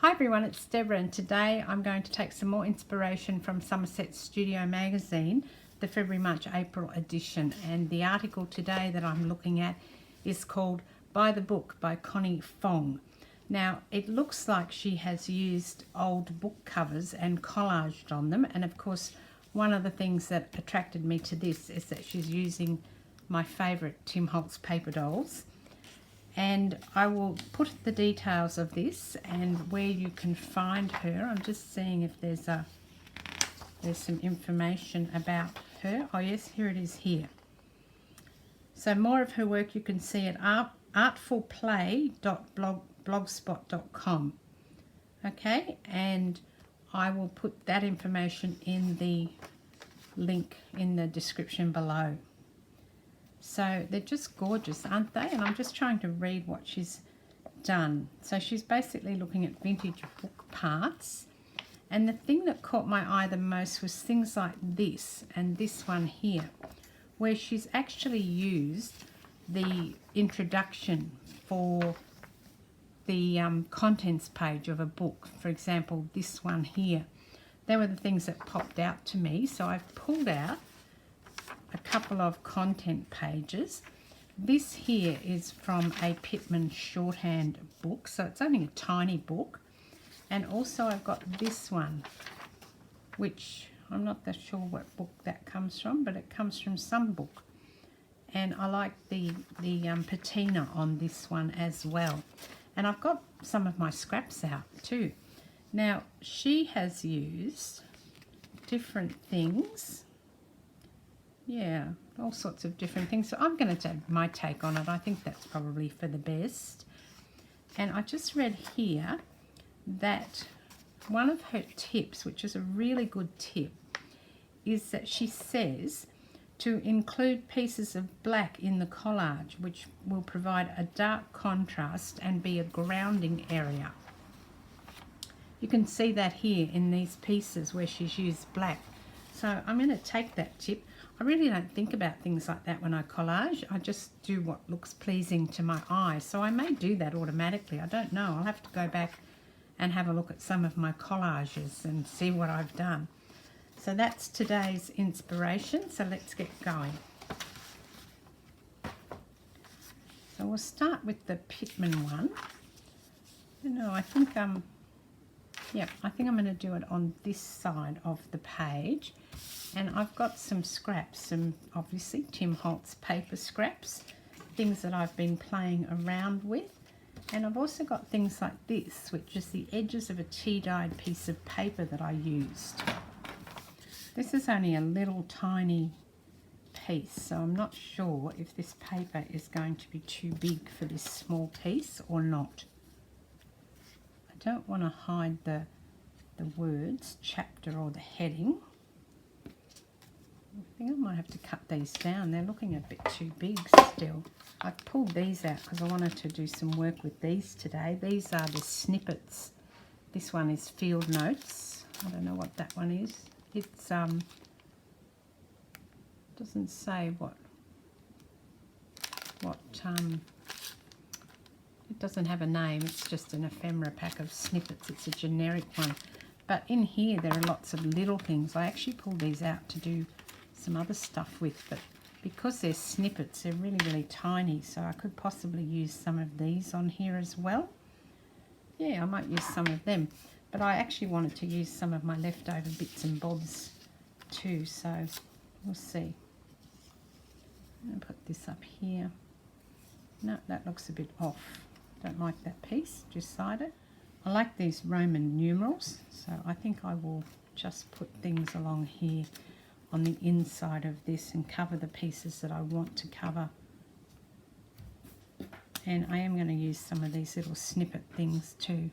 Hi everyone, it's Deborah, and today I'm going to take some more inspiration from Somerset Studio Magazine, the February, March, April edition. And the article today that I'm looking at is called By the Book by Connie Fong. Now, it looks like she has used old book covers and collaged on them. And of course, one of the things that attracted me to this is that she's using my favourite Tim Holtz paper dolls. And I will put the details of this and where you can find her. I'm just seeing if there's some information about her. Oh yes, here it is here. So more of her work you can see at artfulplay.blogspot.com. Okay, and I will put that information in the link in the description below. So they're just gorgeous, aren't they? And I'm just trying to read what she's done. So she's basically looking at vintage book parts. And the thing that caught my eye the most was things like this and this one here, where she's actually used the introduction for the contents page of a book. For example, this one here. They were the things that popped out to me. So I've pulled out a couple of content pages. This here is from a Pitman shorthand book, so it's only a tiny book. And also I've got this one, which I'm not that sure what book that comes from, but it comes from some book. And I like the patina on this one as well. And I've got some of my scraps out too. Now, she has used different things. Yeah, all sorts of different things. So I'm going to take my take on it. I think that's probably for the best. And I just read here that one of her tips, which is a really good tip, is that she says to include pieces of black in the collage, which will provide a dark contrast and be a grounding area. You can see that here in these pieces where she's used black. So I'm going to take that tip. I really don't think about things like that when I collage. I just do what looks pleasing to my eye. So I may do that automatically. I don't know. I'll have to go back and have a look at some of my collages and see what I've done. So that's today's inspiration. So let's get going. So we'll start with the Pitman one. You know, I think I'm going to do it on this side of the page. And I've got some scraps, some obviously Tim Holtz paper scraps, things that I've been playing around with. And I've also got things like this, which is the edges of a tea-dyed piece of paper that I used. This is only a little tiny piece, so I'm not sure if this paper is going to be too big for this small piece or not. I don't want to hide the words, chapter or the heading. I think I might have to cut these down. They're looking a bit too big still. I pulled these out because I wanted to do some work with these today. These are the snippets. This one is field notes. I don't know what that one is. It's doesn't say what it doesn't have a name. It's just an ephemera pack of snippets. It's a generic one. But in here there are lots of little things. I actually pulled these out to do some other stuff with, but because they're snippets, they're really, really tiny, so I could possibly use some of these on here as well. Yeah, I might use some of them, but I actually wanted to use some of my leftover bits and bobs too, so we'll see. I'm going to put this up here. No, that looks a bit off. Don't like that piece, decided. I like these Roman numerals, so I think I will just put things along here on the inside of this and cover the pieces that I want to cover. And I am going to use some of these little snippet things too.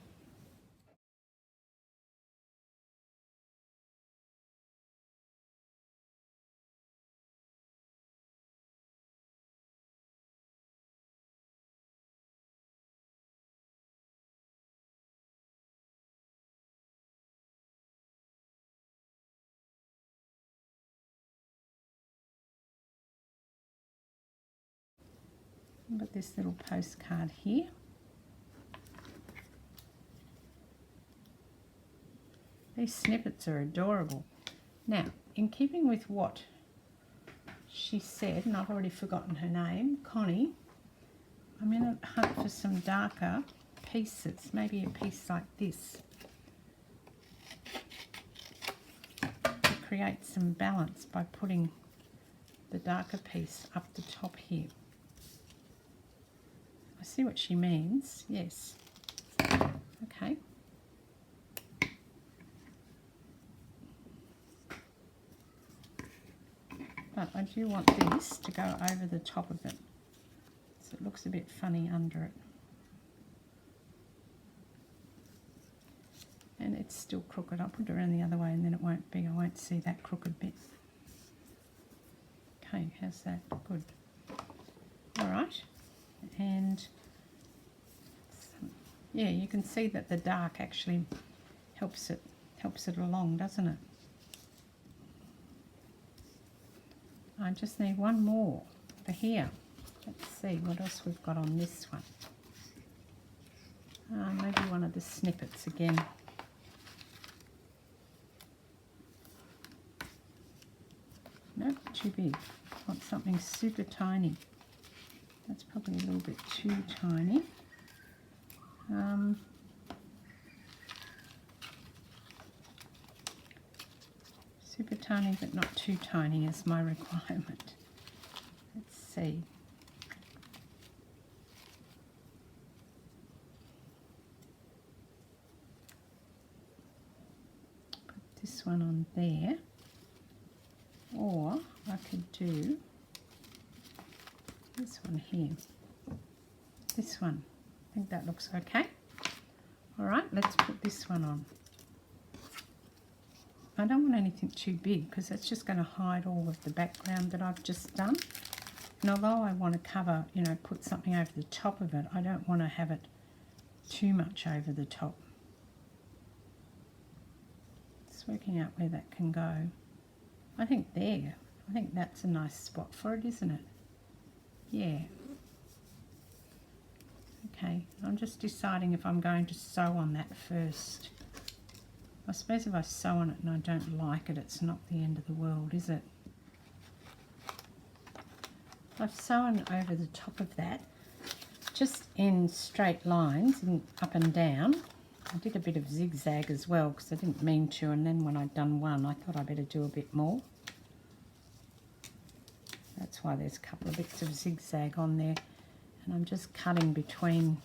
I've got this little postcard here. These snippets are adorable. Now, in keeping with what she said, and I've already forgotten her name, Connie, I'm going to hunt for some darker pieces, maybe a piece like this, to create some balance by putting the darker piece up the top here. I see what she means, yes. Okay. But I do want this to go over the top of it, so it looks a bit funny under it. And it's still crooked. I'll put it around the other way and then it won't be, I won't see that crooked bit. Okay, how's that? Good. All right. And yeah, you can see that the dark actually helps it along, doesn't it? I just need one more for here. Let's see what else we've got on this one. Maybe one of the snippets again. Nope, too big. I want something super tiny. That's probably a little bit too tiny. Super tiny but not too tiny is my requirement. Let's see. Put this one on there. Or I could do this one here. This one. I think that looks okay. All right, let's put this one on. I don't want anything too big because that's just going to hide all of the background that I've just done. And although I want to cover, you know, put something over the top of it, I don't want to have it too much over the top. Just working out where that can go. I think there. I think that's a nice spot for it, isn't it? Yeah. Okay, I'm just deciding if I'm going to sew on that first. I suppose if I sew on it and I don't like it, it's not the end of the world, is it? I've sewn over the top of that, just in straight lines, up and down. I did a bit of zigzag as well because I didn't mean to, and then when I'd done one, I thought I'd better do a bit more. That's why there's a couple of bits of zigzag on there. And I'm just cutting between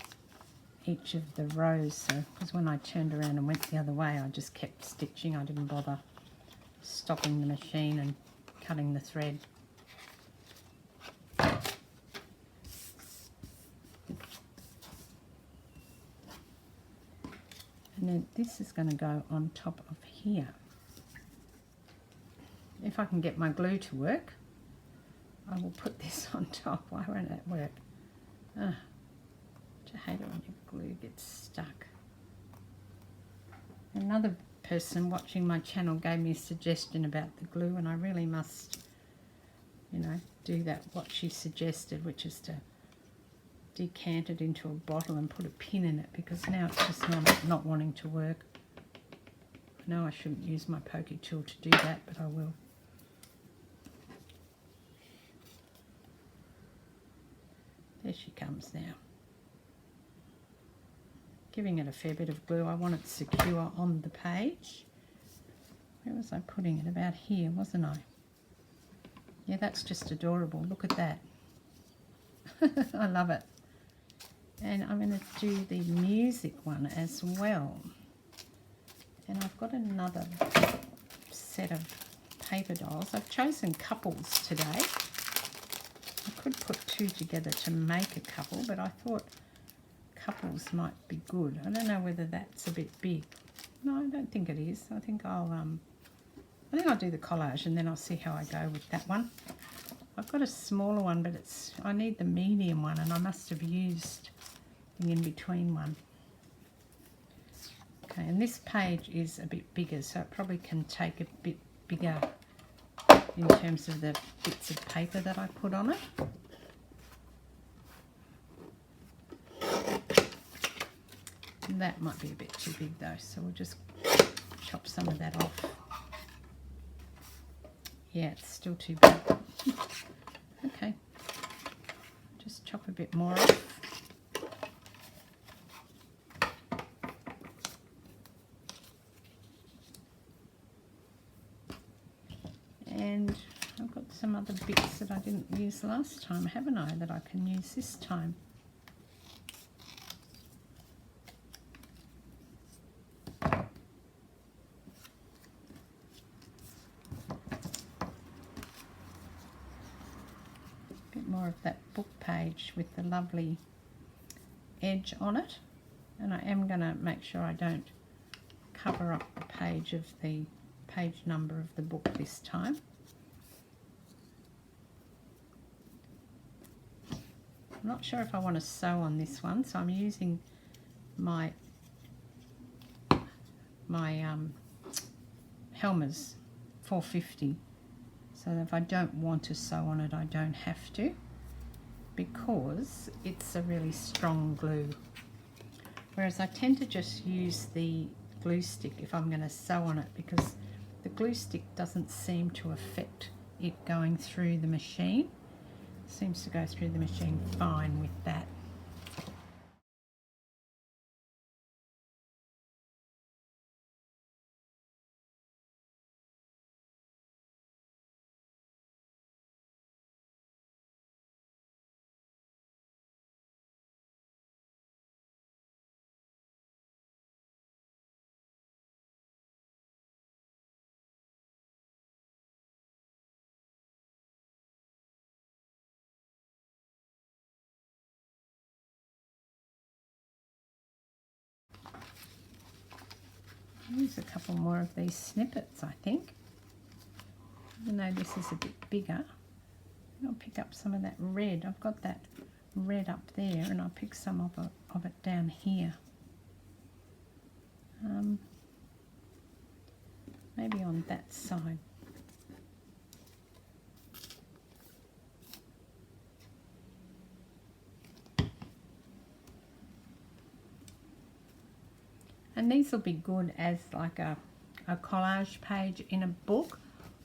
each of the rows, so because when I turned around and went the other way, I just kept stitching. I didn't bother stopping the machine and cutting the thread. And then this is going to go on top of here. If I can get my glue to work, I will put this on top. Why won't that work? I hate it when your glue gets stuck. Another person watching my channel gave me a suggestion about the glue, and I really must, you know, do that, what she suggested, which is to decant it into a bottle and put a pin in it, because now it's just not wanting to work. I know I shouldn't use my pokey tool to do that, but I will. There she comes now. Giving it a fair bit of glue. I want it secure on the page. Where was I putting it? About here, wasn't I? Yeah, that's just adorable. Look at that. I love it. And I'm going to do the music one as well. And I've got another set of paper dolls. I've chosen couples today. I could put two together to make a couple, but I thought couples might be good. I don't know whether that's a bit big. No, I don't think it is. I think I'll do the collage and then I'll see how I go with that one. I've got a smaller one, but I need the medium one, and I must have used the in-between one. Okay, and this page is a bit bigger, so it probably can take a bit bigger in terms of the bits of paper that I put on it. And that might be a bit too big though, so we'll just chop some of that off. Yeah, it's still too big. Okay, just chop a bit more off. And I've got some other bits that I didn't use last time, haven't I, that I can use this time. More of that book page with the lovely edge on it, and I am going to make sure I don't cover up the page of the page number of the book this time. I'm not sure if I want to sew on this one, so I'm using my Helmer's 450. So if I don't want to sew on it, I don't have to, because it's a really strong glue. Whereas I tend to just use the glue stick if I'm going to sew on it, because the glue stick doesn't seem to affect it going through the machine. It seems to go through the machine fine with that. I'll use a couple more of these snippets, I think. Even though this is a bit bigger, I'll pick up some of that red. I've got that red up there, and I'll pick some of it down here. Maybe on that side. And these will be good as like a collage page in a book,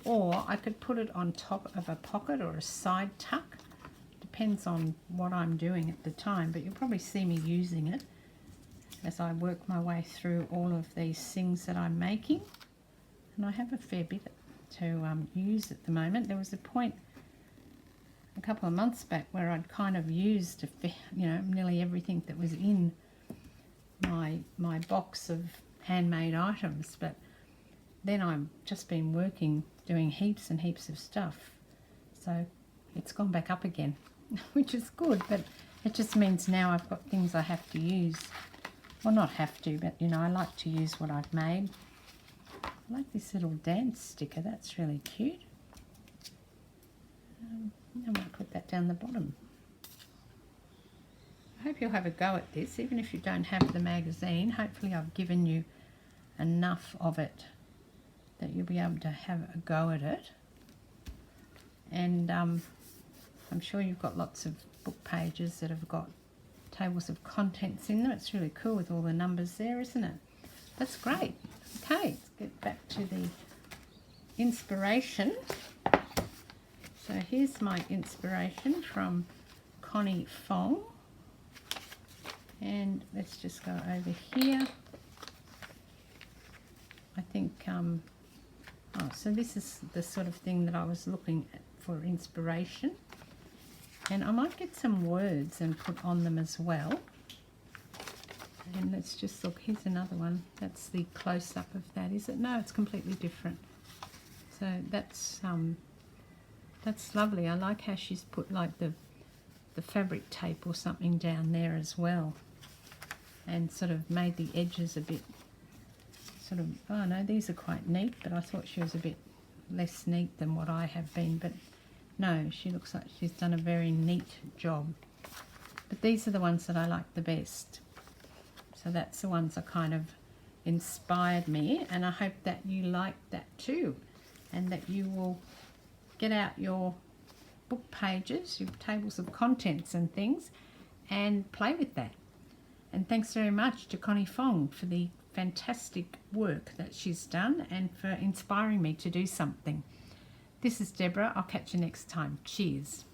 or I could put it on top of a pocket or a side tuck. Depends on what I'm doing at the time, but you'll probably see me using it as I work my way through all of these things that I'm making. And I have a fair bit to use at the moment. There was a point a couple of months back where I'd kind of used nearly everything that was in my box of handmade items, but then I've just been working doing heaps and heaps of stuff, so it's gone back up again, which is good, but it just means now I've got things I have to use. Well, not have to, but I like to use what I've made. I like this little dance sticker, that's really cute. I might put that down the bottom. I hope you'll have a go at this, even if you don't have the magazine. Hopefully I've given you enough of it that you'll be able to have a go at it. And I'm sure you've got lots of book pages that have got tables of contents in them. It's really cool with all the numbers there, isn't it? That's great. Okay, let's get back to the inspiration. So here's my inspiration from Connie Fong. And let's just go over here. I think, so this is the sort of thing that I was looking at for inspiration. And I might get some words and put on them as well. And let's just look, here's another one. That's the close-up of that, is it? No, it's completely different. So that's lovely. I like how she's put like the fabric tape or something down there as well, and sort of made the edges a bit sort of, oh no, these are quite neat, but I thought she was a bit less neat than what I have been, but no, she looks like she's done a very neat job. But these are the ones that I like the best. So that's the ones that kind of inspired me, and I hope that you like that too, and that you will get out your book pages, your tables of contents and things, and play with that. And thanks very much to Connie Fong for the fantastic work that she's done and for inspiring me to do something. This is Deborah. I'll catch you next time. Cheers.